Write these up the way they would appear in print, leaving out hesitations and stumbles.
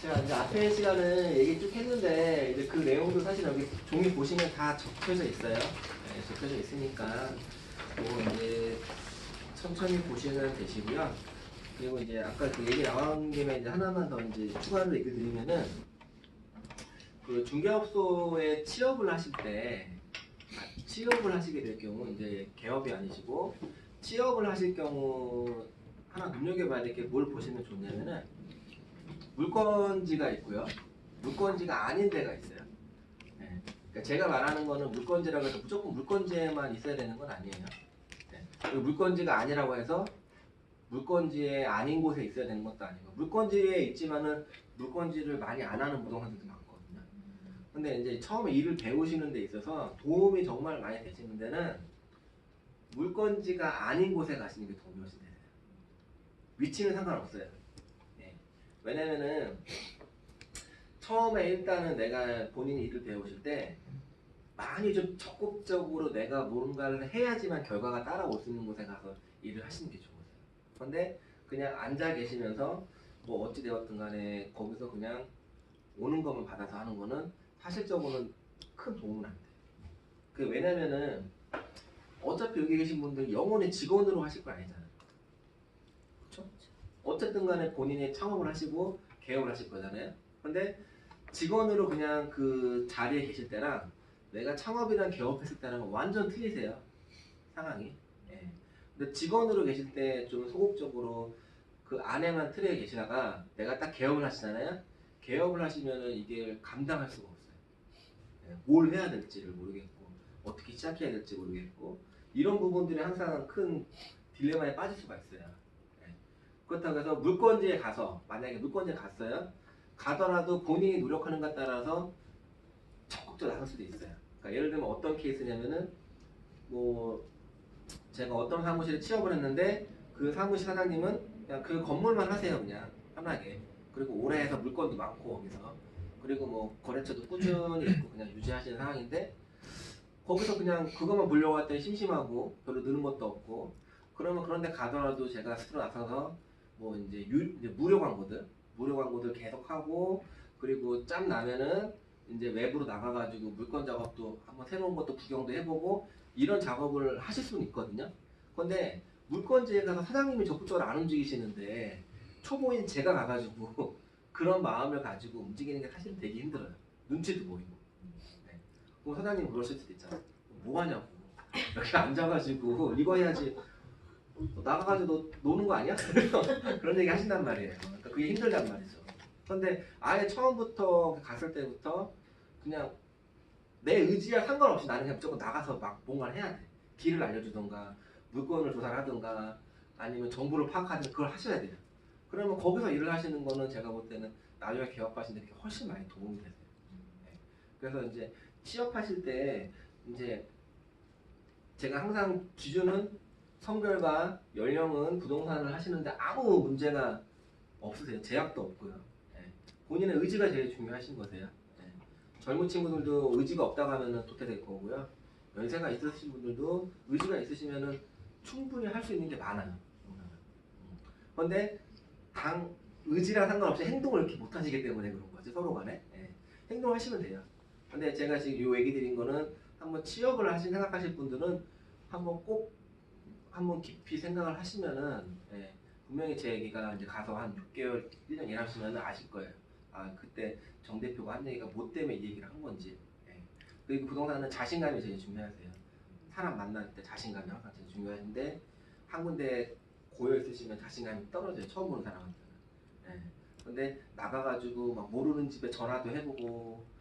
제가 이제 앞에 시간은 얘기 쭉 했는데 이제 그 내용도 사실 여기 종이 보시면 다 적혀져 있어요. 네, 적혀져 있으니까 뭐 이제 천천히 보시면 되시고요. 그리고 이제 아까 그 얘기 나온 김에 이제 하나만 더 이제 추가로 얘기 드리면은 그 중개업소에 취업을 하실 때 취업을 하시게 될 경우 이제 개업이 아니시고 취업을 하실 경우 하나 눈여겨봐야 될 게 뭘 보시면 좋냐면은 물건지가 있고요. 물건지가 아닌 데가 있어요. 네. 그러니까 제가 말하는 거는 물건지라고 해서 무조건 물건지에만 있어야 되는 건 아니에요. 네. 그리고 물건지가 아니라고 해서 물건지에 아닌 곳에 있어야 되는 것도 아니고 물건지에 있지만은 물건지를 많이 안 하는 부동산들도 많거든요. 근데 이제 처음에 일을 배우시는 데 있어서 도움이 정말 많이 되시는 데는 물건지가 아닌 곳에 가시는 게 도움이 훨씬 되세요. 위치는 상관없어요. 네. 왜냐면은 처음에 일단은 내가 본인이 일을 배우실 때 많이 좀 적극적으로 내가 뭔가를 해야지만 결과가 따라올 수 있는 곳에 가서 일을 하시는 게 좋으세요. 그런데 그냥 앉아 계시면서 뭐 어찌 되었든 간에 거기서 그냥 오는 것만 받아서 하는 거는 사실적으로는 큰 도움은 안 돼요. 그 왜냐면은 어차피 여기 계신 분들 영원히 직원으로 하실 거 아니잖아요. 그렇죠? 어쨌든 간에 본인이 창업을 하시고 개업을 하실 거잖아요. 근데 직원으로 그냥 그 자리에 계실 때랑 내가 창업이랑 개업했을 때랑 완전 틀리세요. 상황이. 예. 근데 직원으로 계실 때 좀 소극적으로 그 안에만 틀에 계시다가 내가 딱 개업을 하시잖아요. 개업을 하시면은 이게 감당할 수가 없어요. 예. 뭘 해야 될지를 모르겠고 어떻게 시작해야 될지 모르겠고 이런 부분들이 항상 큰 딜레마에 빠질 수가 있어요. 예. 그렇다고 해서 물건지에 가서 만약에 물건지에 갔어요. 가더라도 본인이 노력하는 것 따라서 적극적으로 나설 수도 있어요. 그러니까 예를 들면 어떤 케이스냐면은 뭐 제가 어떤 사무실에 취업을 했는데 그 사무실 사장님은 그냥 그 건물만 하세요. 그냥 편하게. 그리고 오래 해서 물건도 많고 거기서 그리고 뭐 거래처도 꾸준히 있고 그냥 유지하시는 상황인데 거기서 그냥 그것만 보려고 할 때 심심하고 별로 느는 것도 없고 그러면 그런데 가더라도 제가 스스로 나서서 뭐 이제 무료 광고들 계속 하고 그리고 짬 나면은 이제 외부로 나가가지고 물건 작업도 한번 새로운 것도 구경도 해보고 이런 작업을 하실 수는 있거든요. 근데 물건지에 가서 사장님이 적극적으로 안 움직이시는데 초보인 제가 가가지고 그런 마음을 가지고 움직이는 게 사실은 되게 힘들어요. 눈치도 보이고. 네. 그럼 사장님 그러실 수도 있잖아. 뭐 하냐고. 이렇게 앉아가지고 이거 해야지. 너 나가가지고 너 노는 거 아니야? 그런 얘기 하신단 말이에요. 그러니까 그게 힘들단 말이죠. 그런데 아예 처음부터 갔을 때부터 그냥 내 의지와 상관없이 나는 그냥 무조건 나가서 막 뭔가를 해야 돼. 길을 알려주던가 물건을 조사를 하던가 아니면 정보를 파악하든가 그걸 하셔야 돼요. 그러면 거기서 일을 하시는 거는 제가 볼 때는 나중에 개업하시는 데 훨씬 많이 도움이 되세요. 네. 그래서 이제 취업하실 때 이제 제가 항상 기준은 성별과 연령은 부동산을 하시는데 아무 문제가 없으세요. 제약도 없고요. 예. 본인의 의지가 제일 중요하신 거세요. 예. 젊은 친구들도 의지가 없다고 하면 도태될 거고요. 연세가 있으신 분들도 의지가 있으시면 충분히 할 수 있는 게 많아요. 그런데 의지랑 상관없이 행동을 이렇게 못 하시기 때문에 그런 거죠. 서로 간에. 예. 행동하시면 돼요. 근데 제가 지금 요 얘기 드린 거는 한번 취업을 생각하실 분들은 한번 깊이 생각을 하시면은 예, 분명히 제 얘기가 이제 가서 한 6개월, 1년 일하시면 아실 거예요. 아 그때 정 대표가 한 얘기가 뭐 때문에 이 얘기를 한 건지. 예. 그리고 부동산은 자신감이 제일 중요하세요. 사람 만날 때 자신감이 항상 제일 중요한데 한 군데 고여 있으시면 자신감이 떨어져요. 처음 보는 사람한테는. 예. 근데 나가가지고 막 모르는 집에 전화도 해보고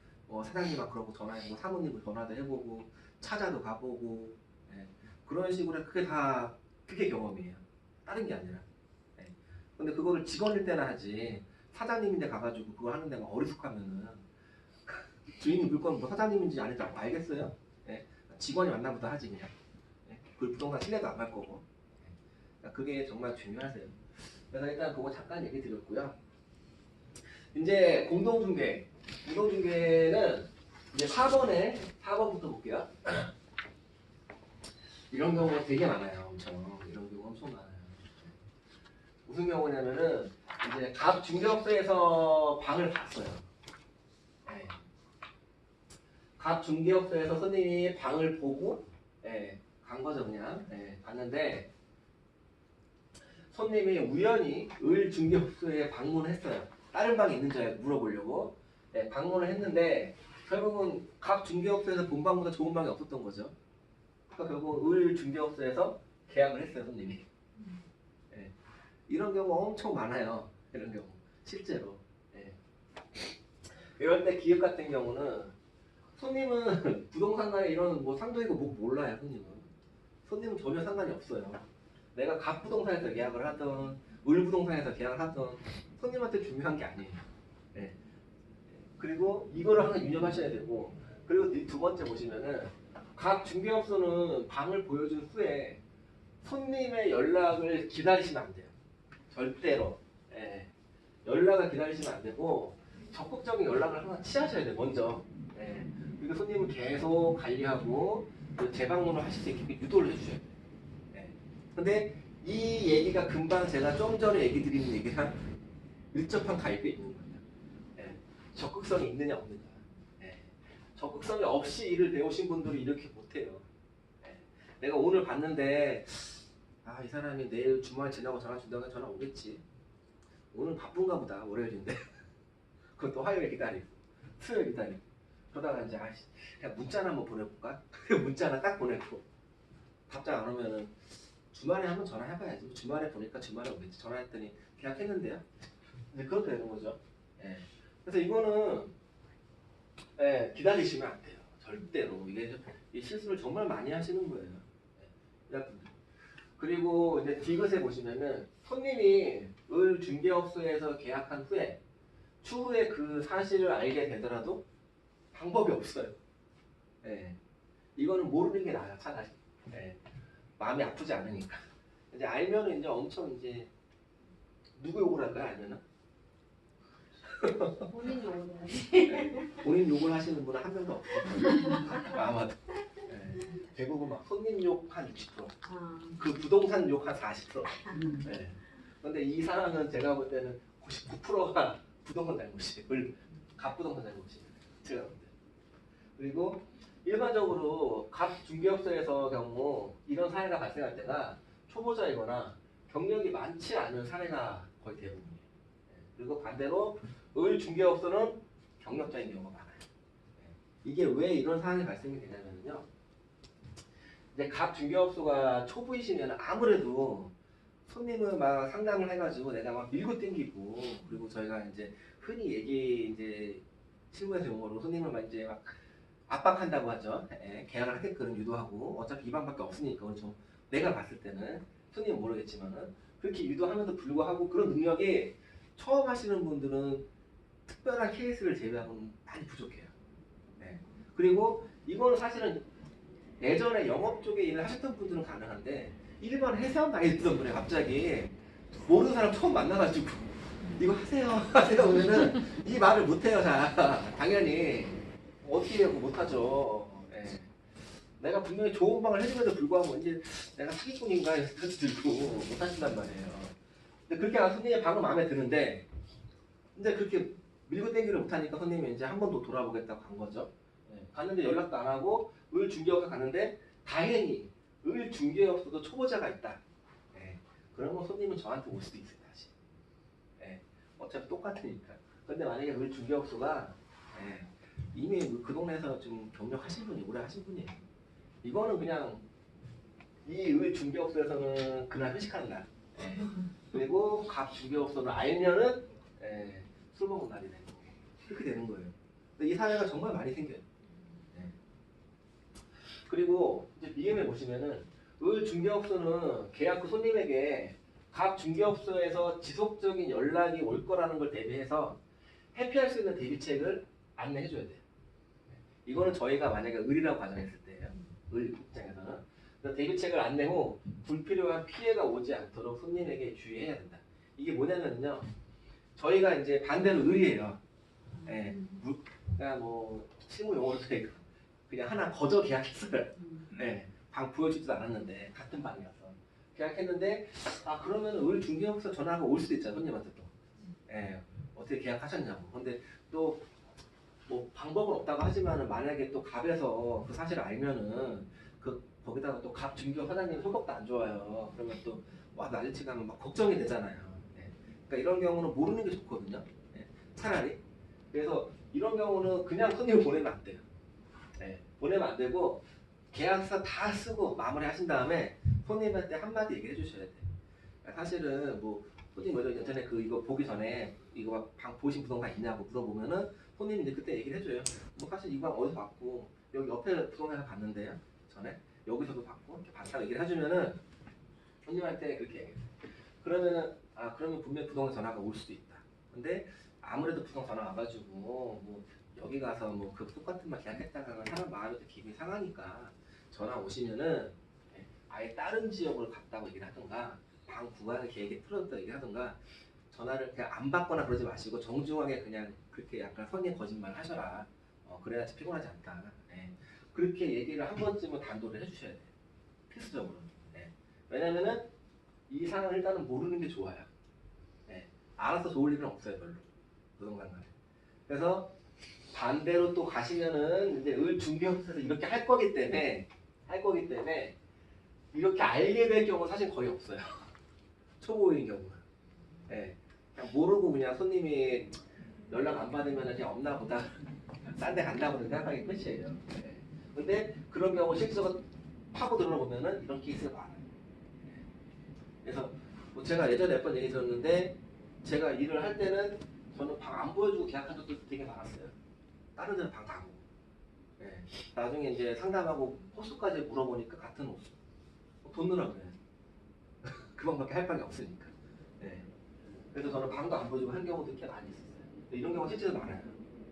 사장님하고 그러고 전화해보고 사모님을 전화도 해보고 찾아도 가보고 예. 그런 식으로 그게 경험이에요. 다른 게 아니라. 예. 근데 그거를 직원일 때나 하지 사장님인데 가가지고 그거 하는 데가 어리숙하면은 주인이 물건 뭐 사장님인지 아닌지 알겠어요? 예. 직원이 만나보다 하지 그냥. 예. 그 부동산 신뢰도 안 갈 거고. 예. 그러니까 그게 정말 중요하세요. 그래서 일단 그거 잠깐 얘기 드렸고요. 이제 공동중개는 이제 4번부터 볼게요. 이런 경우가 되게 많아요. 이런 경우 엄청 많아요. 무슨 경우냐면은 이제 갑 중개업소에서 방을 봤어요. 예. 갑 중개업소에서 손님이 방을 보고 예, 간 거죠 그냥. 예, 갔는데 손님이 우연히 을 중개업소에 방문했어요. 다른 방이 있는지 물어보려고. 예, 방문을 했는데 결국은 갑 중개업소에서 본 방보다 좋은 방이 없었던 거죠. 그러니까 결국 을 중개업소에서 계약을 했어요 손님이. 예, 이런 경우 엄청 많아요. 이런 경우 실제로. 예. 이럴 때 기업 같은 경우는 손님은 부동산간에 이런 뭐 상도이고 뭐 몰라요 손님은. 손님은 전혀 상관이 없어요. 내가 갑부동산에서 계약을 하든 을부동산에서 계약을 하든 손님한테 중요한 게 아니에요. 네. 그리고 이거를 항상 유념하셔야 되고, 그리고 두 번째 보시면은 각 중개업소는 방을 보여준 후에 손님의 연락을 기다리시면 안 돼요. 절대로. 예. 연락을 기다리시면 안 되고 적극적인 연락을 항상 취하셔야 돼요. 먼저. 예. 그리고 손님을 계속 관리하고 재방문을 하실 수 있게 유도를 해주셔야 돼요. 근데 이 얘기가 금방 제가 좀 전에 얘기 드리는 얘기랑 밀접한 가입에 있는 거예요. 예. 적극성이 있느냐 없느냐. 예. 적극성이 없이 일을 배우신 분들이 이렇게 못해요. 예. 내가 오늘 봤는데 이 사람이 내일 주말 지나고 전화 준다고 전화 오겠지. 오늘 바쁜가 보다. 월요일인데. 그것도 화요일 기다리고 수요일 기다리고 그러다가 이제 그냥 문자나 한번 보내볼까? 문자 하나 딱 보내고 답장 안 오면은 주말에 한번 전화해봐야지. 주말에 보니까 주말에 오겠지. 전화했더니 계약했는데요. 이제 그렇게 되는 거죠. 예. 그래서 이거는 기다리시면 안 돼요. 절대로. 이 실수를 정말 많이 하시는 거예요. 예. 그리고 이제 디귿에 보시면은 손님이 을 중개업소에서 계약한 후에 추후에 그 사실을 알게 되더라도 방법이 없어요. 예. 이거는 모르는 게 나아요, 차라리. 예. 마음이 아프지 않으니까. 이제 알면은 이제 엄청 이제 누구 욕을 할까요? 알면은? 본인 욕을 해야지. 본인 욕을 하시는 분은 한 명도 없어요. 아마도. 네. 대부분 막 손님 욕 한 60%, 그 부동산 욕 한 40%. 네. 근데 이 사람은 제가 볼 때는 99%가 부동산 잘못이에요. 갑부동산 잘못이에요. 제가 볼 때. 그리고 일반적으로 갑 중개업소에서 경우 이런 사례가 발생할 때가 초보자이거나 경력이 많지 않은 사례가 거의 대부분이에요. 그리고 반대로 을 중개업소는 경력자인 경우가 많아요. 이게 왜 이런 상황이 발생이 되냐면요. 이제 갑 중개업소가 초보이시면 아무래도 손님을 막 상담을 해가지고 내가 막 밀고 땡기고, 그리고 저희가 이제 흔히 이제 실무에서 용어로 손님을 막 이제 막 압박한다고 하죠. 계약을 하게끔 유도하고, 어차피 이 방밖에 없으니까. 좀 내가 봤을 때는 손님은 모르겠지만은 그렇게 유도하면도 불구하고 그런 능력이 처음 하시는 분들은 특별한 케이스를 제외하고는 많이 부족해요. 네. 그리고 이거는 사실은 예전에 영업 쪽에 일을 하셨던 분들은 가능한데 일반 회사원 나이 드던 분이 갑자기 모르는 사람 처음 만나가지고 이거 하세요 하면은 이 말을 못해요. 잘 당연히 어떻게 하고 못하죠. 예. 내가 분명히 좋은 방을 해줌에도 불구하고 이제 내가 사기꾼인가 이런 생각이 들고 못하신단 말이에요. 근데 그렇게 손님의 방은 마음에 드는데 근데 그렇게 밀고 땡기를 못하니까 손님이 이제 한 번 더 돌아보겠다고 간 거죠. 예. 갔는데 연락도 안 하고 을 중개업소 갔는데 다행히 을 중개업소도 초보자가 있다. 예. 그러면 손님은 저한테 올 수도 있어요. 다시. 예. 어차피 똑같으니까. 근데 만약에 을 중개업소가 이미 그 동네에서 좀 경력하신 분이 오래 하신 분이에요. 이거는 그냥 이 을 중개업소에서는 그날 회식하는 날. 그리고 갑 중개업소는 알면은 술 먹은 날이 되고 그렇게 되는 거예요. 근데 이 사례가 정말 많이 생겨요. 그리고 이제 미음에 보시면은 을 중개업소는 계약 후 손님에게 갑 중개업소에서 지속적인 연락이 올 거라는 걸 대비해서 회피할 수 있는 대비책을 안내해 줘야 돼요. 이거는 저희가 만약에 을이라고 가정했을 때예요. 을 입장에서는 대비책을 안내 후 불필요한 피해가 오지 않도록 손님에게 주의해야 된다. 이게 뭐냐면요, 저희가 이제 반대로 을이에요. 그냥 뭐 실무 용어로 저희가 그냥 하나 거저 계약했어요. 방 보여주지도 않았는데 같은 방이어서 계약했는데 그러면 을 중개업소 전화가 올 수도 있잖아요. 손님한테 또. 예, 어떻게 계약하셨냐고. 근데 또 뭐 방법은 없다고 하지만은 만약에 또 갑에서 그 사실을 알면은 거기다가 또 갑 중개업 사장님 성격도 안 좋아요. 그러면 또 와 난리치 가면 막 걱정이 되잖아요. 예. 그러니까 이런 경우는 모르는 게 좋거든요. 예, 차라리. 그래서 이런 경우는 그냥 손님 보내면 안 돼요. 예, 보내면 안 되고 계약서 다 쓰고 마무리 하신 다음에 손님한테 한마디 얘기해 주셔야 돼요. 그러니까 사실은 뭐 손님 먼저 인터넷 이거 보기 전에 이거 방 보신 부동산 있냐고 물어보면은 손님이 이제 그때 얘기를 해줘요. 뭐 사실 이거 어디서 봤고 여기 옆에 부동산에서 봤는데요. 전에 여기서도 봤고 이렇게 봤다고 얘기를 해주면은 손님한테 그렇게 얘기해요. 그러면은 그러면 분명히 부동산 전화가 올 수도 있다. 근데 아무래도 부동산 전화 와가지고 뭐 여기 가서 뭐 그 똑같은 말 계약했다가 사람 마음이 또 기분이 상하니까 전화 오시면은 아예 다른 지역으로 갔다고 얘기를 하던가 방 구하는 계획이 틀어졌다 얘기를 하던가 전화를 그냥 안 받거나 그러지 마시고 정중하게 그냥 그렇게 약간 선의 거짓말 하셔라. 그래야지 피곤하지 않다. 예. 그렇게 얘기를 한 번쯤은 단도를 해주셔야 돼요. 필수적으로. 예. 왜냐면은 이 상황을 일단은 모르는 게 좋아요. 예. 알아서 좋을 일은 없어요, 별로. 부동산 간에. 그래서 반대로 또 가시면은 이제 을 중개업소에서 이렇게 할 거기 때문에 이렇게 알게 될 경우는 사실 거의 없어요. 초보인 경우는. 예. 그냥 모르고 그냥 손님이 연락 안 받으면 그냥 없나 보다. 딴 데 간다 보다 생각하기 끝이에요. 예. 근데 그런 경우 실제로 파고 들어보면은 이런 케이스가 많아요. 예. 그래서 뭐 제가 예전에 몇 번 얘기 들었는데 제가 일을 할 때는 저는 방 안 보여주고 계약한 적도 되게 많았어요. 다른 데는 방 다 보고. 예. 나중에 이제 상담하고 호수까지 물어보니까 같은 호수. 돈 넣으라 그래. 그만밖에 할 방이 없으니까. 예. 그래서 저는 방도 안 보여주고 한 경우도 꽤 많이 있었어요. 이런 경우가 실제로 많아요.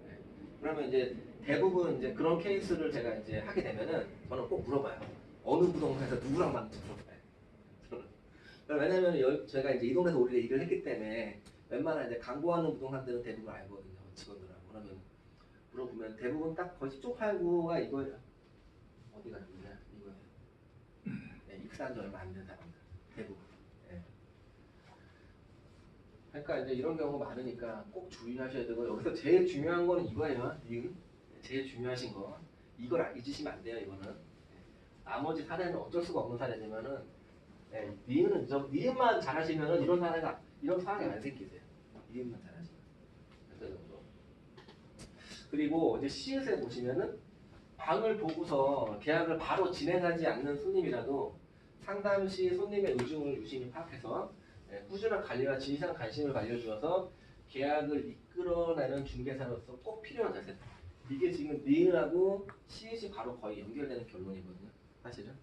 예. 그러면 이제 대부분 이제 그런 케이스를 제가 이제 하게 되면은 저는 꼭 물어봐요. 어느 부동산에서 누구랑 만났는지 물어봐요. 저는. 왜냐면 제가 이제 이 동네에서 오래 일을 했기 때문에 웬만한 이제 광고하는 부동산들은 대부분 알거든요. 직원들하고. 그러면 물어보면 대부분 딱 거의 10쪽8구가 이거예요. 어디가 누구냐? 이거예요. 네, 입사한 지 얼마 안 된 사람들. 대부분. 예. 그러니까 이제 이런 경우가 많으니까 꼭 주의하셔야 되고 여기서 제일 중요한 거는 이거예요. 니은. 제일 중요하신 거. 이걸 잊으시면 안 돼요. 이거는. 나머지 사례는 어쩔 수가 없는 사례지만은 니은은 니은만 잘하시면은 이런 상황이 안 생기세요. 니은만 잘하시면. 그리고 이제 시읒에 보시면은 방을 보고서 계약을 바로 진행하지 않는 손님이라도 상담 시 손님의 의중을 유심히 파악해서 꾸준한 관리와 진실한 관심을 가져주어서 계약을 이끌어내는 중개사로서 꼭 필요한 자세. 이게 지금 니은하고 시읒이 바로 거의 연결되는 결론이거든요. 사실은.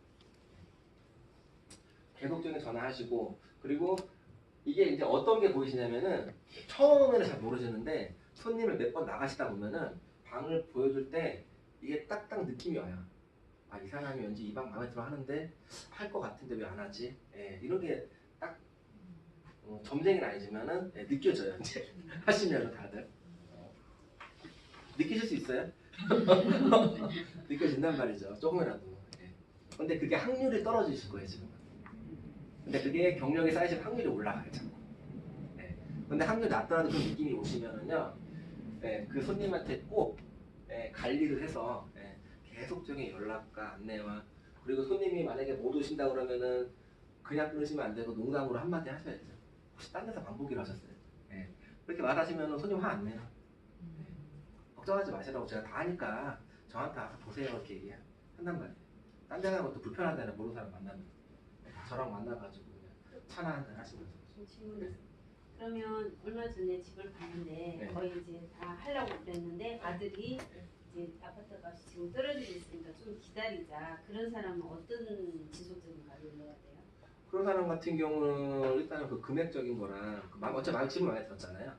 계속적인 전화하시고 그리고 이게 이제 어떤 게 보이시냐면은 처음에는 잘 모르시는데 손님을 몇 번 나가시다 보면은 방을 보여줄 때 이게 딱딱 느낌이 와요. 이 사람이 왠지 이 방 마음에 들어 하는데 할 것 같은데 왜 안 하지? 이런 게 딱 점쟁이는 아니지만은 느껴져요. 이제 하시면은 다들 느끼실 수 있어요? 느껴진단 말이죠. 조금이라도. 근데 그게 확률이 떨어지실 거예요 지금. 근데 그게 경력이 쌓이시면 확률이 올라가요 자꾸. 근데 확률이 낮더라도 그 느낌이 오시면은요, 그 손님한테 꼭 관리를 해서 계속적인 연락과 안내와 그리고 손님이 만약에 못 오신다 그러면은 그냥 끊으시면 안 되고 농담으로 한마디 하셔야죠. 혹시 딴 데서 방보기를 하셨어요? 그렇게 말하시면 손님 화 안 내요. 걱정하지 마시라고 제가 다 하니까 저한테 와서 보세요 이렇게 얘기한단 말이에요. 딴 데 가면 또 불편하잖아요. 모르는 사람 만나면. 저랑 만나가지고 그냥 차나 한잔 하시면서. 질문이 그러면 얼마 전에 집을 봤는데 거의 이제 다 하려고 그랬는데 아들이 이제 아파트 값이 지금 떨어지고 있으니까 좀 기다리자. 그런 사람은 어떤 지속적인 관리를 해야 돼요? 그런 사람 같은 경우는 일단은 그 금액적인 거랑 어차피 집을 많이 들었잖아요.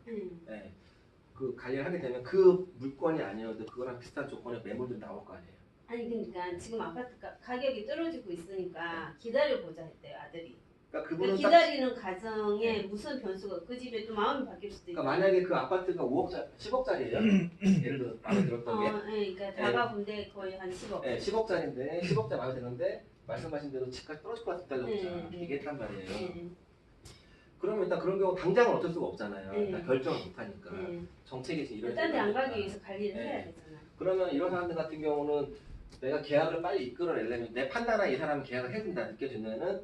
그 관리를 하게 되면 그 물건이 아니어도 그거랑 비슷한 조건의 매물들이 나올 거 아니에요. 아니 그러니까 지금 아파트 가격이 떨어지고 있으니까 기다려보자 했대요 아들이. 그러니까 그분은 기다리는 과정에 무슨 변수가 그 집에 또 마음이 바뀔 수도 있고. 그러니까 만약에 그 아파트가 5억짜리, 10억짜리예요. 예를 들어 마음에 들었던 게. 그러니까 다가본데 거의 한 10억. 10억짜리인데 10억짜리 마음에 드는데 말씀하신 대로 집까지 떨어질 것 같다고 네. 얘기했단 말이에요. 네. 그러면 일단 그런 경우 당장은 어쩔 수가 없잖아요. 네. 일단 결정을 못하니까 네. 정책이 이런. 딴 데 안 가기 위해서 관리를 네. 해야 되잖아. 그러면 이런 사람들 같은 경우는 내가 계약을 빨리 이끌어내려면 내 판단하에 이 사람은 계약을 해야 된다 느껴지면은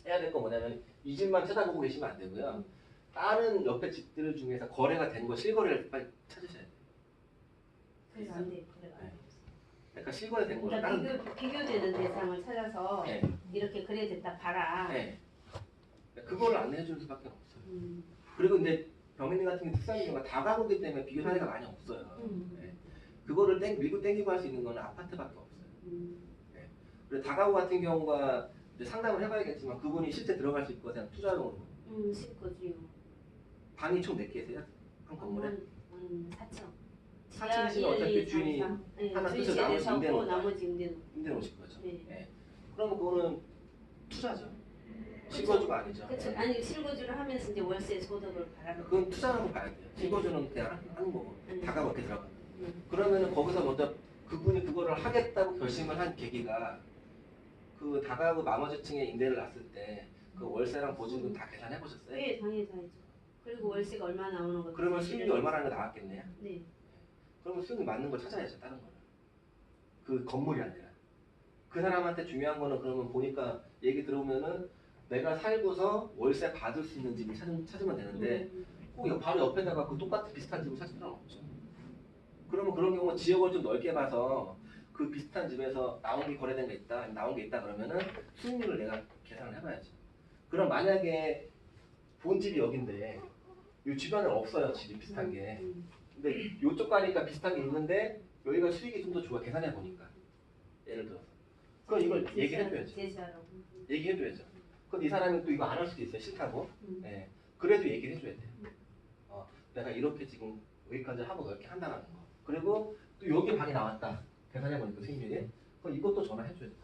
해야 될 거 뭐냐면 이 집만 쳐다보고 계시면 안 되고요. 다른 옆에 집들 중에서 거래가 된 거 실거래를 빨리 찾으셔야 돼요. 그래서 안 돼. 그래가 안 돼. 그러니까 실거래 된 거를 그러니까 비교되는 대상을 찾아서 네. 이렇게 그래야겠다 봐라. 네. 그걸 안 해줄 수밖에 없어요. 음. 그리고 근데 병민님 같은 게 특성이 가 다가구기 때문에 비교 사례가 많이 없어요. 네. 그거를 밀고 땡기고 할 수 있는 거는 아파트밖에 없어요. 네. 그리고 다가구 같은 경우가 이제 상담을 해봐야겠지만 그분이 실제 들어갈 수 있고 그냥 투자용으로. 실거지요. 방이 총 몇 개세요? 한 건물에? 4층. 4층이면 어차피 주인이 하나 쓰셔 나머지 임대는 나머지 임대는 오실 거죠. 네. 네. 그러면 그거는 투자죠. 실거주가 아니죠. 그렇죠. 네. 아니 실거주를 하면서 이제 월세 소득을 바라는. 그건 투자라고 봐야 돼요. 실거주는 그냥 하는 거고 다가구 어떻게 들어가. 네. 그러면은 거기서 먼저 그분이 그거를 하겠다고 결심을 한 계기가 그 다가구 나머지층에 임대를 놨을 때 그 월세랑 보증금 다 계산해 보셨어요? 네, 당연히 다 했죠. 그리고 월세가 얼마 나오는 거. 그러면 수익이 얼마라는 게 나왔겠네요. 네. 그러면 수익이 맞는 걸 찾아야죠, 다른 거는. 그 건물이 아니라. 그 사람한테 중요한 거는 그러면 보니까 얘기 들어보면은 내가 살고서 월세 받을 수 있는 집을 찾으면 되는데 꼭 바로 옆에다가 그 똑같은 비슷한 집을 찾을 필요는 없죠. 그러면 그런 경우는 지역을 좀 넓게 봐서 그 비슷한 집에서 나온 게 거래된 게 있다, 나온 게 있다 그러면은 수익률을 내가 계산을 해봐야죠. 그럼 만약에 본집이 여긴데 이 주변에 없어요, 집이 비슷한 게. 근데 이쪽 가니까 비슷한 게 있는데 여기가 수익이 좀 더 좋아, 계산해 보니까. 예를 들어서. 그럼 이걸 얘기해줘야죠. 제시하라고. 얘기해줘야죠. 그럼 이 사람은 또 이거 안 할 수도 있어요, 싫다고. 네. 그래도 얘기를 해줘야 돼요. 내가 이렇게 지금 여기까지 하고 넓게 한다는 거. 그리고 또 여기 방이 나왔다. 계산해보니까 수익률이. 그럼 이것도 전화해줘야 돼.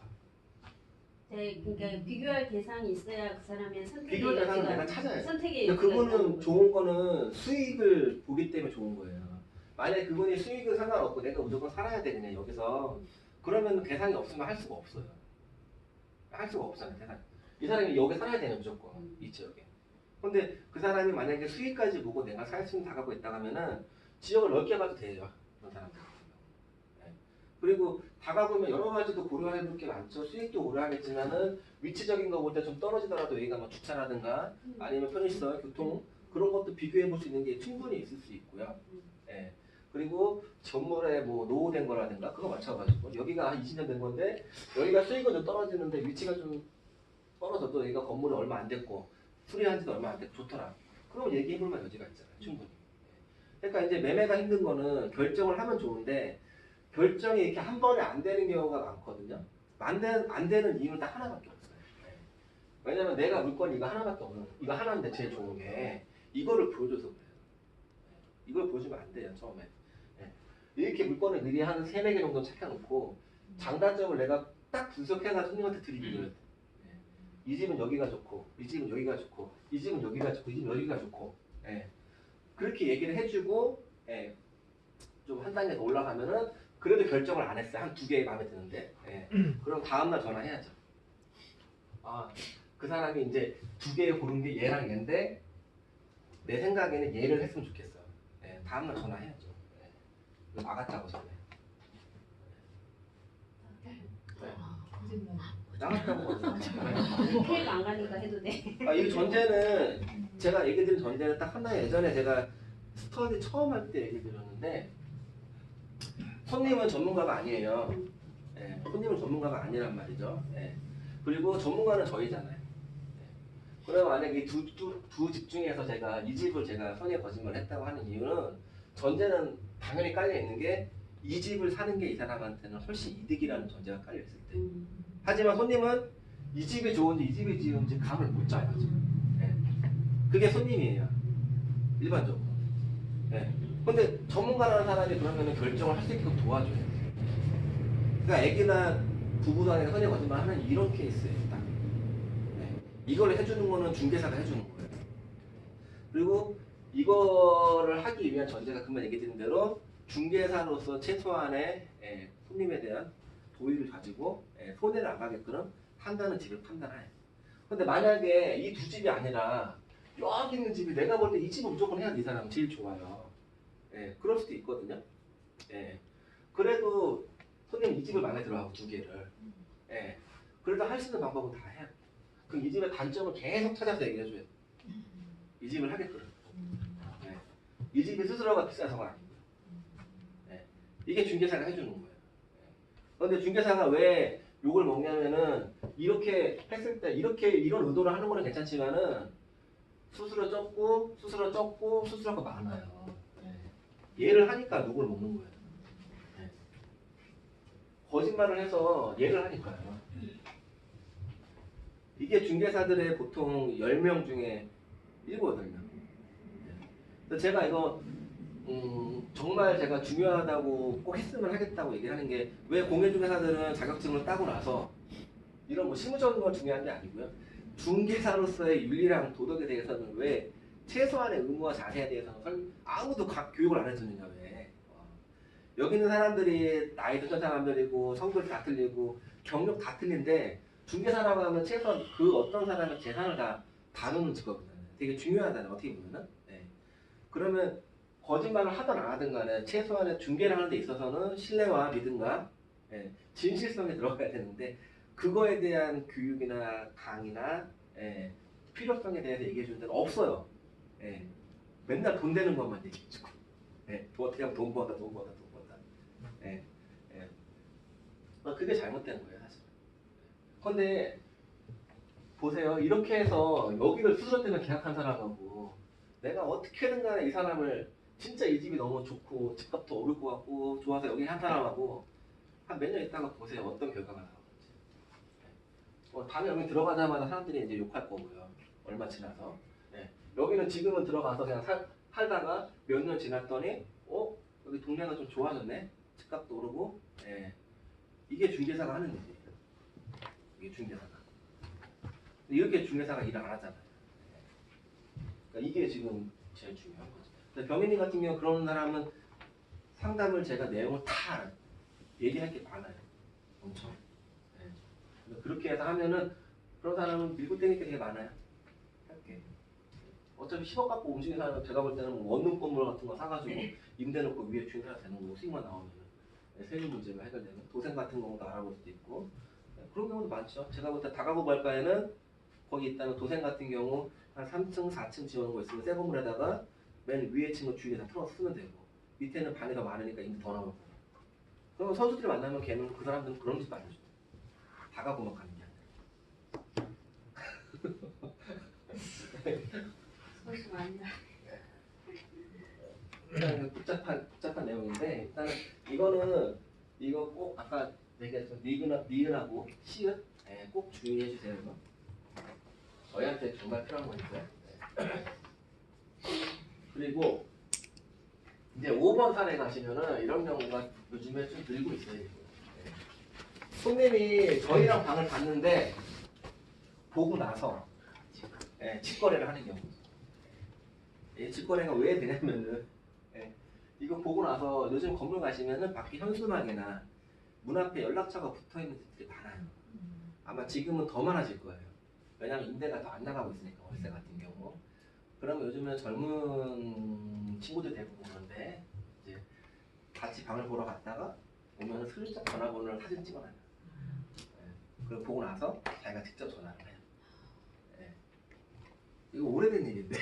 네, 그러니까 비교할 대상이 있어야 그 사람의 선택의 비교할 대상을 여지가- 내가 찾아야 돼. 선택의 근데 여지가 그분은 있다는 좋은 거는 수익을 보기 때문에 좋은 거예요. 만약에 그분이 수익은 상관없고 내가 무조건 살아야 돼 그냥 여기서 그러면 계산이 없으면 할 수가 없어요. 할 수가 없잖아요, 계산. 이 사람이 여기 살아야 되는 무조건 이 지역에. 근데 그 사람이 만약에 수익까지 보고 내가 살 수 있는 다가고 있다 하면은 지역을 넓게 봐도 돼요. 그런 사람들. 네. 그리고 다가보면 여러 가지도 고려해야 될 게 많죠. 수익도 고려하겠지만은 위치적인 거 볼 때 좀 떨어지더라도 여기가 뭐 주차라든가 아니면 편의시설, 교통 그런 것도 비교해 볼 수 있는 게 충분히 있을 수 있고요. 네. 그리고 건물에 뭐 노후된 거라든가 그거 맞춰가지고 여기가 한 20년 된 건데 여기가 수익은 좀 떨어지는데 위치가 좀 떨어져도 여기가 건물이 얼마 안 됐고 수리한 지도 얼마 안 됐고 좋더라. 그럼 얘기해 볼 만한 여지가 있잖아요. 충분히. 그러니까 이제 매매가 힘든 거는 결정을 하면 좋은데 결정이 이렇게 한 번에 안 되는 경우가 많거든요. 안 되는 이유는 딱 하나밖에 없어요. 왜냐면 내가 물건이 이거 하나밖에 없는, 이거 하나인데 제일 좋은 게 이거를 보여줘서 그래요. 이걸 보여주면 안 돼요, 처음에. 이렇게 물건을 미리 한 3-4개 정도 찾아놓고 장단점을 내가 딱 분석해가지고 손님한테 드리기를 해요. 이 집은 여기가 좋고, 이 집은 여기가 좋고, 이 집은 여기가 좋고, 이 집은 여기가 좋고. 그렇게 얘기를 해주고 좀 한 단계 더 올라가면은 그래도 결정을 안 했어요. 한 2개 마음에 드는데. 그럼 다음날 전화해야죠. 그 사람이 이제 2개 고른 게 얘랑 얘인데 내 생각에는 얘를 했으면 좋겠어. 다음날 전화해야죠. 나갔다고 전에. 나갔다고 피해가 안 가니까 해도 돼. 이 전제는 제가 얘기 드린 전제는 딱 하나예요. 예전에 제가 스터디 처음 할 때 얘기 드렸는데 손님은 전문가가 아니에요. 손님은 전문가가 아니란 말이죠. 그리고 전문가는 저희잖아요. 그러면 만약에 이 두 집 중에서 제가 이 집을 제가 선의 거짓말을 했다고 하는 이유는 전제는 당연히 깔려 있는 게 이 집을 사는 게 이 사람한테는 훨씬 이득이라는 전제가 깔려 있을 때. 하지만 손님은 이 집이 좋은지 이 집이 좋은지 감을 못 잡아요. 그게 손님이에요. 일반적으로. 근데 전문가라는 사람이 그러면 결정을 할 수 있게끔 도와줘요. 그러니까 애기나 부부 간에 선의 거짓말 하는 이런 케이스예요. 딱. 이걸 해주는 거는 중개사가 해주는 거예요. 그리고 이거를 하기 위한 전제가 금방 얘기 드린 대로 중개사로서 최소한의 손님에 대한 도의를 가지고 손해를 안 가게끔 한다는 집을 판단해요. 근데 만약에 이 두 집이 아니라 여기 있는 집이 내가 볼 때 이 집은 무조건 해야 돼. 이 사람은 제일 좋아요. 그럴 수도 있거든요. 그래도 손님 이 집을 마음에 들어하고 두 개를. 그래도 할 수 있는 방법은 다 해요. 그럼 이 집의 단점을 계속 찾아서 얘기해줘야 돼. 이 집을 하게끔. 이 집이 스스로가 비싸서가 아니고. 이게 중개사가 해주는 거예요. 그런데 중개사가 왜 욕을 먹냐면은 이렇게 했을 때 이런 의도를 하는 거는 괜찮지만은 수수료 적고 수수료가 많아요. 얘를 하니까 욕을 먹는 거예요. 거짓말을 해서 얘를 하니까요. 이게 중개사들의 보통 10명 중에 7, 8명. 그래서 제가 이거 정말 제가 중요하다고 꼭 했으면 하겠다고 얘기하는 게 왜 공인중개사들은 자격증을 따고 나서 이런 뭐 실무적인 건 중요한 게 아니고요. 중개사로서의 윤리랑 도덕에 대해서는 왜 최소한의 의무와 자세에 대해서는 아무도 교육을 안 해주느냐 왜. 여기 있는 사람들이 나이도 천차만별이고 성별이 다 틀리고 경력 다 틀린데 중개사라고 하면 최소한 그 어떤 사람의 재산을 다 다루는 직업이잖아요. 되게 중요하잖아요. 어떻게 보면은. 그러면 거짓말을 하든 안 하든 간에 최소한의 중개를 하는 데 있어서는 신뢰와 믿음과 진실성이 들어가야 되는데 그거에 대한 교육이나 강의나 필요성에 대해서 얘기해 주는 데는 없어요. 맨날 돈 되는 것만 얘기해 주고 어떻게 하면 돈 번다. 그게 잘못된 거예요 사실. 근데 보세요. 이렇게 해서 여기를 수수료 때문에 계약한 사람하고 내가 어떻게든 간에 이 사람을 진짜 이 집이 너무 좋고 집값도 오를 것 같고 좋아서 여기 한 사람하고 한 몇 년 있다가 보세요. 어떤 결과가 나오는지. 다음에 여기 들어가자마자 사람들이 이제 욕할 거고요. 얼마 지나서. 여기는 지금은 들어가서 그냥 살다가 몇 년 지났더니 여기 동네가 좀 좋아졌네. 집값도 오르고. 이게 중개사가 하는 일이에요. 이게 중개사가. 이렇게 중개사가 일을 안 하잖아요. 그러니까 이게 지금 제일 중요한 거죠. 병인이 같은 경우 그런 사람은 상담을 제가 내용을 다 얘기할 게 많아요. 엄청. 그렇게 해서 하면은 그런 사람은 밀고 땡길 게 되게 많아요. 할게. 어차피 10억 갖고 움직이는 사람은 제가 볼 때는 뭐 원룸 건물 같은 거 사가지고 임대 놓고 위에 주인사가 되는 거고 수익만 나오면 세금 문제가 해결되는 도생 같은 경우도 알아볼 수도 있고 그런 경우도 많죠. 제가 볼 때 다가구 발가에는 거기 있다는 도생 같은 경우 한 3층, 4층 지어놓은 거 있으면 새 건물에다가 맨 위에 층을 주위에다 틀어서 쓰면 되고 밑에는 방이 더 많으니까 임대 더 나오고 그러면 선수들이 만나면 걔는 그 사람들은 그런 짓도 안 해줘. 다가구만 가는 게 아니라 선수가 아니라 일단 복잡한 내용인데 일단은 이거 꼭 아까 얘기했던 니은하고 시읒 꼭 주의해 주세요. 이거. 저희한테 정말 필요한 거니까요. 그리고 이제 5번 사례 가시면은 이런 경우가 요즘에 좀 늘고 있어요. 손님이 저희랑 방을 봤는데 보고 나서 직거래를 하는 경우. 직거래가 왜 되냐면은 이거 보고 나서 요즘 건물 가시면은 밖에 현수막이나 문 앞에 연락처가 붙어있는 집들이 많아요. 아마 지금은 더 많아질 거예요. 왜냐하면 임대가 더 안 나가고 있으니까 월세 같은 경우. 그러면 요즘은 젊은 친구들 대부분 그런데 이제 같이 방을 보러 갔다가 오면 슬쩍 전화번호를 사진 찍어놔요. 그리고 보고 나서 자기가 직접 전화를 해요. 이거 오래된 일인데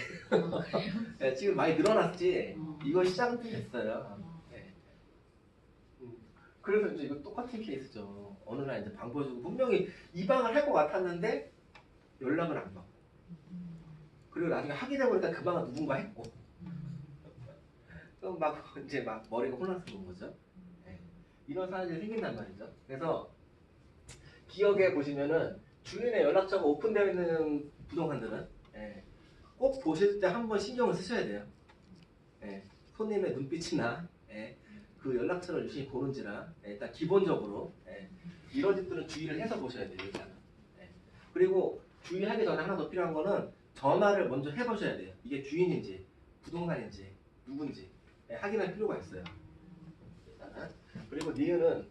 지금 많이 늘어났지. 이거 시작은 좀 됐어요. 그래서 이제 이거 똑같은 케이스죠. 어느 날 이제 방 보여주고 분명히 이 방을 할 것 같았는데 연락을 안 받고 그리고 나중에 하게 되보니까 그 방은 누군가 했고 그럼 막 이제 막 머리가 혼란스러운 거죠. 이런 사안이 생긴단 말이죠. 그래서 기억에 보시면은 주인의 연락처가 오픈되어 있는 부동산들은 꼭 보실 때 한번 신경을 쓰셔야 돼요. 손님의 눈빛이나 그 연락처를 유심히 보는지라 일단 기본적으로 이런 집들은 주의를 해서 보셔야 돼요. 일단은. 그리고 주의하기 전에 하나 더 필요한 거는 전화를 먼저 해보셔야 돼요. 이게 주인인지 부동산인지 누군지 확인할 필요가 있어요. 일단은. 그리고 니은은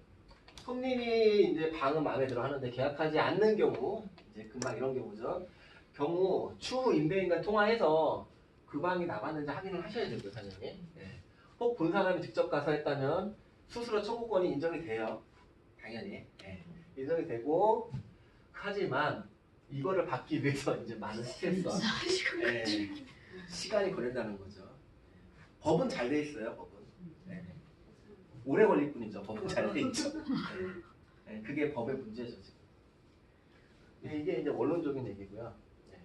손님이 이제 방은 마음에 들어 하는데 계약하지 않는 경우, 이제 금방 이런 경우죠. 경우 추후 임대인과 통화해서 그 방이 나갔는지 확인을 하셔야 되고요, 사장님. 예. 혹 본 사람이 직접 가서 했다면 수수료 청구권이 인정이 돼요. 당연히. 예. 인정이 되고, 하지만 이거를 받기 위해서 이제 많은 스트레스와 예, 시간이 걸린다는 거죠. 법은 잘 돼 있어요, 법은. 예. 오래 걸릴 뿐이죠. 법은 잘 돼 있죠. 예. 예. 그게 법의 문제죠, 지금. 이게 이제 원론적인 얘기고요. 예.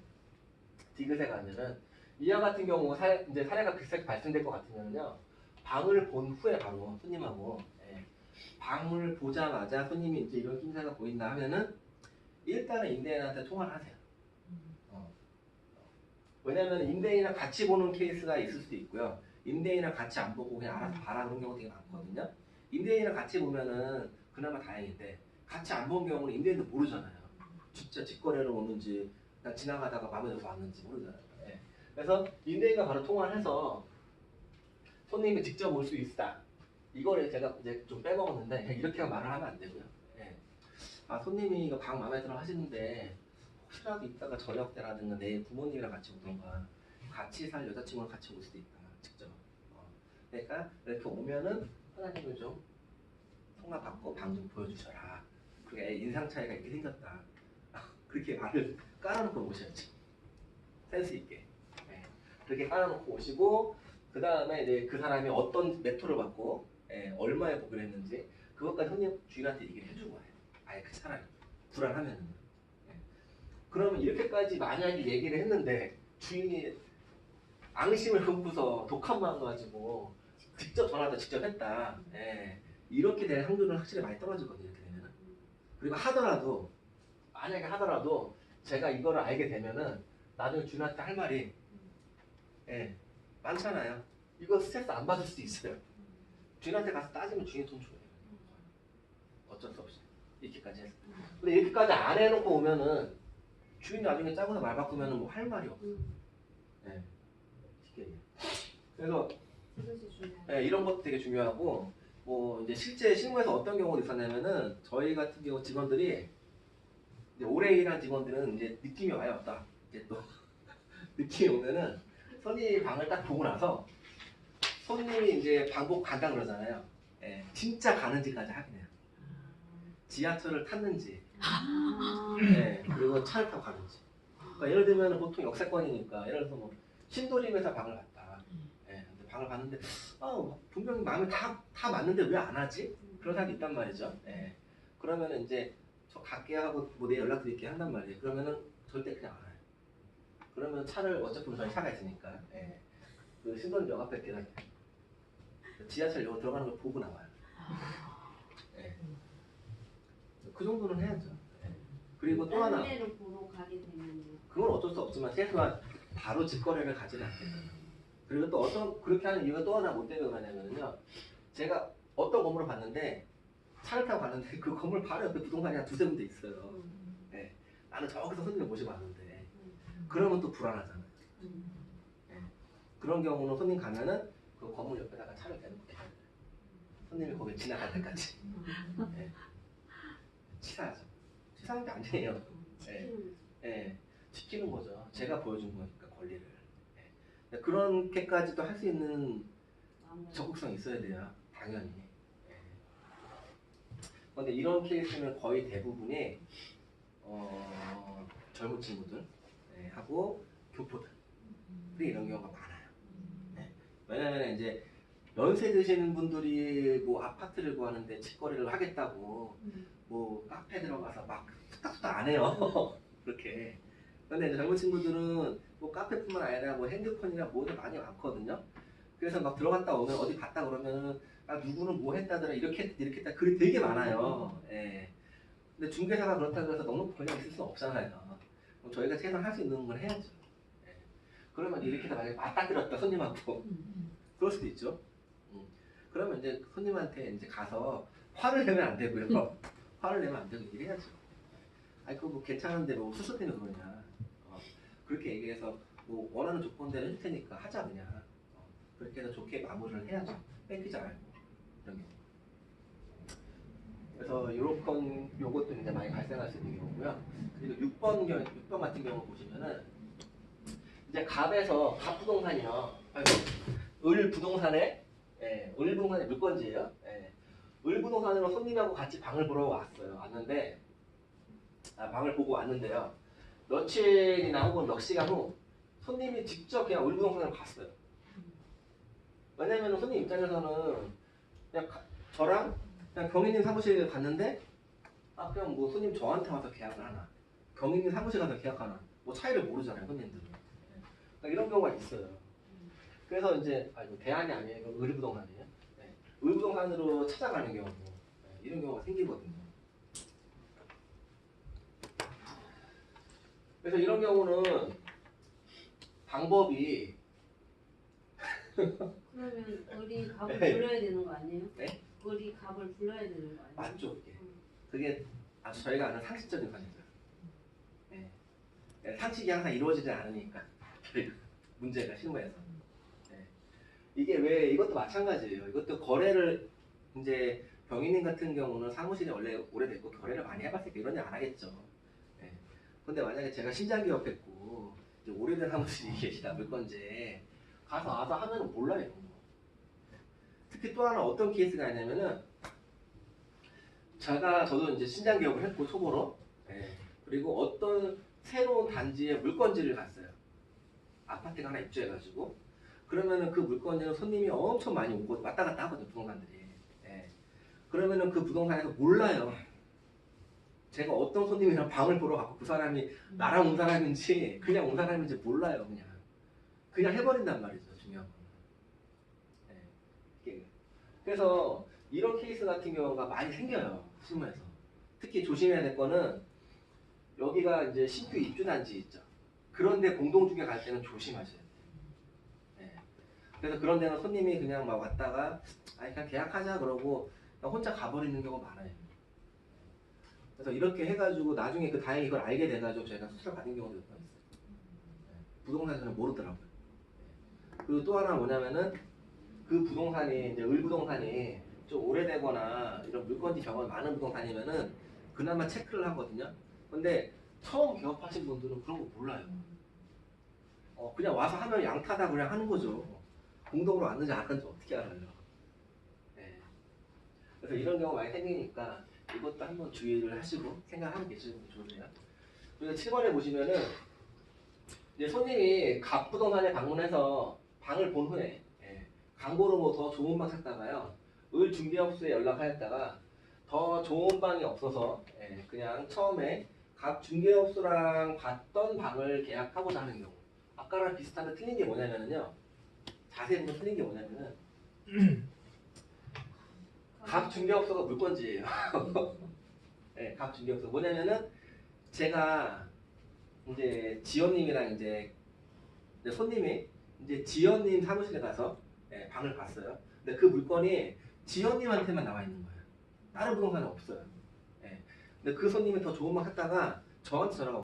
디귿의 관계는 이와 같은 경우 이제 사례가 비슷하게 발생될 것 같으면요. 방을 본 후에 바로 손님하고 예. 방을 보자마자 손님이 이제 이런 낌새가 보인다 하면은 일단은 임대인한테 통화를 하세요. 왜냐하면 임대인이랑 같이 보는 케이스가 있을 수도 있고요. 임대인이랑 같이 안 보고 그냥 알아서 봐라 그런 경우가 되게 많거든요. 임대인이랑 같이 보면은 그나마 다행인데 같이 안 본 경우는 임대인도 모르잖아요. 진짜 직거래로 오는지 그냥 지나가다가 마음에 들어서 왔는지 모르잖아요. 예. 그래서 임대인과 바로 통화를 해서 손님이 직접 올 수 있다. 이거를 제가 이제 좀 빼먹었는데 그냥 이렇게 말을 하면 안 되고요. 예. 아 손님이 이거 방 마음에 들어 하시는데 혹시라도 이따가 저녁 때라든가 내일 부모님이랑 같이 오던가 같이 살 여자친구랑 같이 올 수도 있다. 직접. 그러니까 이렇게 오면은 사장님을 좀 통화 받고 방 좀 보여주셔라. 그게 인상 차이가 이렇게 생겼다. 그렇게 말을 깔아놓고 오셔야지. 센스 있게. 네. 그렇게 깔아놓고 오시고 그 다음에 이제 그 사람이 어떤 매토를 받고 얼마에 보기로 했는지 그것까지 손님 주인한테 얘기를 해주고 와요. 아예 그 사람이 불안하면은. 네. 그러면 이렇게까지 만약에 얘기를 했는데 주인이 앙심을 품고서 독한 마음 가지고 직접 전화도 직접 했다. 예. 이렇게 될 확률은 확실히 많이 떨어지거든요. 이렇게 되면은. 그리고 하더라도 만약에 하더라도 제가 이거를 알게 되면은 나중에 주인한테 할 말이 예, 많잖아요. 이거 스트레스 안 받을 수도 있어요. 주인한테 가서 따지면 주인이 돈 줘요. 어쩔 수 없이 이렇게까지 해서. 근데 이렇게까지 안 해놓고 오면은 주인이 나중에 짜고서 말 바꾸면은 뭐 할 말이 없어. 예. 쉽게 얘기해. 그래서 이런 것도 되게 중요하고 뭐 이제 실제 실무에서 어떤 경우가 있었냐면은 저희 같은 경우 직원들이 이제 오래 일한 직원들은 이제 느낌이 와요. 딱 이제 또 느낌이 오면은 손님이 방을 딱 보고 나서 손님이 이제 방법 간다 그러잖아요. 예, 진짜 가는지까지 확인해요. 지하철을 탔는지, 그리고 차를 타고 가는지. 그러니까 예를 들면 보통 역세권이니까 예를 들어서 뭐 신도림에서 방을 봤다. 근데 방을 봤는데 분명히 마음에 다 맞는데 왜 안 하지? 그런 사람이 있단 말이죠. 그러면은 이제 저 갈게 하고 뭐 내 연락 드릴게 한단 말이에요. 그러면은 절대 그냥 안 와요. 그러면 차를 어차피 저희 차가 있으니까 그 신도림역 앞에 계단 지하철역 들어가는 걸 보고 나와요. 그 정도는 해야죠. 그리고 또 하나 데를 보러 가게 되면요. 그건 어쩔 수 없지만 최소한 바로 직거래를 가지는 않겠다. 그리고 또 어떤 그렇게 하는 이유가 또 하나 뭐 때문에 그러냐면요. 제가 어떤 건물을 봤는데 차를 타고 갔는데 그 건물 바로 옆에 부동산이 한 두세 군데 있어요. 나는 저기서 손님을 모시고 왔는데 그러면 또 불안하잖아요. 그런 경우는 손님 가면은 그 건물 옆에다가 차를 대놓고 계셔야 돼요. 손님이 거기 지나갈 때까지. 치사하죠. 치사한 게 아니에요. 지키는 거죠. 제가 보여준 거니까 권리를. 그렇게까지도 할 수 있는 적극성이 있어야 돼요. 당연히. 그런데 이런 케이스는 거의 대부분이 젊은 친구들 하고 교포들 이런 경우가 많아요. 왜냐면 이제 연세 드시는 분들이 뭐 아파트를 구하는데 직거래를 하겠다고 뭐 카페 들어가서 막 수탁수탁 안 해요. 그렇게. 근데 이제 젊은 친구들은 뭐 카페뿐만 아니라 뭐 핸드폰이나 뭐도 많이 많거든요. 그래서 막 들어갔다 오면 어디 갔다 그러면은 누구는 뭐 했다더라 이렇게 했다 이렇게 했다 글이 되게 많아요. 근데 중개사가 그렇다고 해서 넉넉 권장 있을 수는 없잖아요. 그럼 저희가 최소한 할 수 있는 걸 해야죠. 그러면 이렇게 해서 만약에 맞닥뜨렸다 손님하고 그럴 수도 있죠. 그러면 이제 손님한테 이제 가서 화를 내면 안 되고요. 화를 내면 안 되고 얘기해야죠. 아니 그거 뭐 괜찮은데 뭐 수술 때문에 그러냐. 그렇게 얘기해서 뭐 원하는 조건대로 해줄 테니까 하자 그냥. 그렇게 해서 좋게 마무리를 해야죠. 뺏기지 말고. 이런 게. 그래서 요것도 이제 많이 발생할 수 있는 경우고요. 그리고 6번 같은 경우 보시면은 이제 갑에서 갑 부동산이요. 을 부동산에 을 부동산의 물건지예요. 을 부동산으로 손님하고 같이 방을 보러 왔는데 방을 보고 왔는데요. 며칠이나 혹은 몇 시간 후 손님이 직접 그냥 을 부동산으로 갔어요. 왜냐면 손님 입장에서는 그냥 저랑 그냥 경희님 사무실에 갔는데 그냥 뭐 손님 저한테 와서 계약을 하나 경희님 사무실 가서 계약하나 뭐 차이를 모르잖아요 손님들은. 그러니까 이런 경우가 있어요. 그래서 이제 이거 대안이 아니에요. 이거 의류부동산이에요. 의류부동산으로 찾아가는 경우 이런 경우가 생기거든요. 그래서 이런 경우는 방법이 그러면 을이 갑을 불러야 되는 거 아니에요? 네? 을이 갑을 불러야 되는 거 아니에요? 맞죠 그게. 그게 아주 저희가 아는 상식적인 관이죠. 상식이 항상 이루어지지 않으니까 문제가 실무에서. 이게 왜 이것도 마찬가지예요. 이것도 거래를 이제 병인님 같은 경우는 사무실이 원래 오래됐고 거래를 많이 해봤으니까 이런 일 안 하겠죠. 근데 만약에 제가 신장 기업했고 이제 오래된 사무실이 계시다 물건지 와서 하면은 몰라요. 이런 거. 특히 또 하나 어떤 케이스가 있냐면은 저도 이제 신장 기업을 했고 초보로 그리고 어떤 새로운 단지에 물건지를 갔어요. 아파트가 하나 입주해가지고 그러면은 그 물건지는 손님이 엄청 많이 오고 왔다 갔다 하거든요 부동산들이. 그러면은 그 부동산에서 몰라요. 제가 어떤 손님이랑 방을 보러 갔고 그 사람이 나랑 온 사람인지 그냥 온 사람인지 몰라요. 그냥 해버린단 말이죠. 중요한 건. 그래서 이런 케이스 같은 경우가 많이 생겨요. 실무에서. 특히 조심해야 될 거는 여기가 이제 신규 입주 단지 있죠. 그런데 공동주택 갈 때는 조심하셔야 돼요. 그래서 그런 데는 손님이 그냥 막 왔다가 그냥 계약하자 그러고 그냥 혼자 가버리는 경우가 많아요. 그래서 이렇게 해가지고 나중에 다행히 이걸 알게 돼가지고 제가 수술을 받은 경우도 몇 번 있어요. 부동산에서는 모르더라고요. 그리고 또 하나 뭐냐면은 그 부동산이 이제 을 부동산이 좀 오래되거나 이런 물건지 경험이 많은 부동산이면은 그나마 체크를 하거든요. 근데 처음 개업하신 분들은 그런 거 몰라요. 그냥 와서 하면 양타다 그냥 하는 거죠. 공동으로 왔는지 안 왔는지 어떻게 알아요? 그래서 이런 경우 많이 생기니까 이것도 한번 주의를 하시고 생각하고 계시는 게 좋으세요. 그리고 7번에 보시면은 이제 손님이 갑 부동산에 방문해서 방을 본 후에 광고로 뭐 더 좋은 방 찾다가요 을 중개업소에 연락하였다가 더 좋은 방이 없어서 그냥 처음에 갑 중개업소랑 봤던 방을 계약하고자 하는 경우 아까랑 비슷한데 틀린 게 뭐냐면요 자세히 보면 틀린 게 뭐냐면은 갑 중개업소가 물건지예요. 갑 중개업소 뭐냐면은 제가 이제 지연님이랑 이제 손님이 이제 지연님 사무실에 가서 방을 봤어요. 근데 그 물건이 지연님한테만 나와 있는 거예요. 다른 부동산은 없어요. 근데 그 손님이 더 좋은 방 찾다가 저한테 전화가